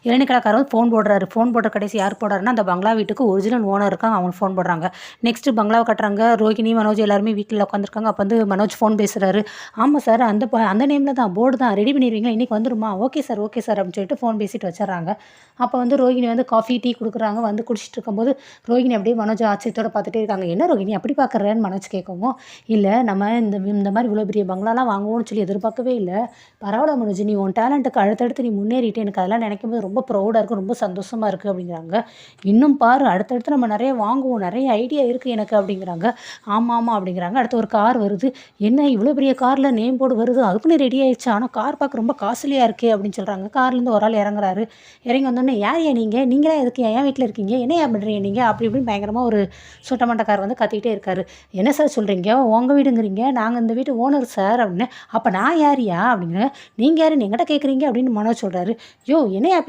இளநீ கடைக்காரர் வந்து ஃபோன் போடுறாரு. ஃபோன் போடுற கடைசி யார் போடுறாருன்னா, அந்த பங்களா வீட்டுக்கு ஒரிஜினல் ஓனர் இருக்காங்க. அவங்க ஃபோன் போடுறாங்க. நெக்ஸ்ட்டு பங்களாவ காட்டுறாங்க. ரோகிணி, மனோஜ் எல்லாருமே வீட்ல உட்காந்துருக்காங்க. அப்போ வந்து மனோஜ் ஃபோன் பேசுறாரு. ஆமாம் சார், அந்த நேமில் தான் போர்டு தான் ரெடி பண்ணிடுவீங்களா? இன்னைக்கு வந்துருமா? ஓகே சார், ஓகே சார் அப்படின்னு சொல்லிட்டு ஃபோன் பேசிட்டு வச்சுர்றாங்க. அப்போ வந்து ரோகிணி வந்து காஃபி, டீ குடுக்குறாங்க. வந்து குடிச்சிட்டு இருக்கும்போது ரோகிணி அப்படியே மனோஜ ஆச்சரியத்தோட பார்த்துட்டே இருக்காங்க. என்ன ரோகிணி அப்படி பார்க்குறேன்னு மனோஜ் கேட்கவும், இல்ல நம்ம இந்த மாரி இவ்வளோ பெரிய பங்களாலாம் வாங்குவோம்னு சொல்லி எதிர்பார்க்கவே இல்ல. பரவால்ல மனோஜ், நீ உன் டேலண்ட்டுக்கு அடுத்தடுத்து நீ முன்னேறிட்ட. எனக்கு அதெல்லாம் நினைக்கும்போது ரொம்ப ப்ரௌடா இருக்கு. ரொம்ப சந்தோஷமா இருக்கு அப்படிங்கிறாங்க. இன்னும் பாரு, அடுத்தடுத்து நம்ம நெறைய வாங்குவோம். நெறைய ஐடியா இருக்கு எனக்கு அப்படிங்கிறாங்க. ஆமா, ஆமா அப்படிங்கிறாங்க. அடுத்து ஒரு கார் வருது. என்ன இவ்வளோ பெரிய கார்ல நேம் போர்டு வருது. அதுக்குன்னு ரெடி ஆயிடுச்சா? ஆனா கார் பார்க்க ரொம்ப காஸ்ட்லியா இருக்கே அப்படின்னு சொல்றாங்க. கார்லேருந்து ஒரு ஆள் இறங்குறாரு. இறங்கி வந்தோனே, "யார்யா நீங்க? நீங்களா எதுக்கு என் வீட்ல இருக்கீங்க? என்னய்யா பண்றீங்க நீங்க?" அப்படி இப்படின்னு பயங்கரமா ஒரு சுட்ட மண்டக்காரர் வந்து கத்திக்கிட்டே இருக்காரு. "என்ன சார் சொல்றீங்க? உங்க வீடுங்கிறீங்க. நாங்க இந்த வீட்டு ஓனர் சார்" அப்படின்னு. "அப்ப நான் யாருய்யா?" அப்படின்னு. "நீங்க யாருன்னு என்கிட்ட கேட்குறீங்க?" அப்படின்னு மனோஜ் சொல்றாரு. "யோவ் என்னய்யா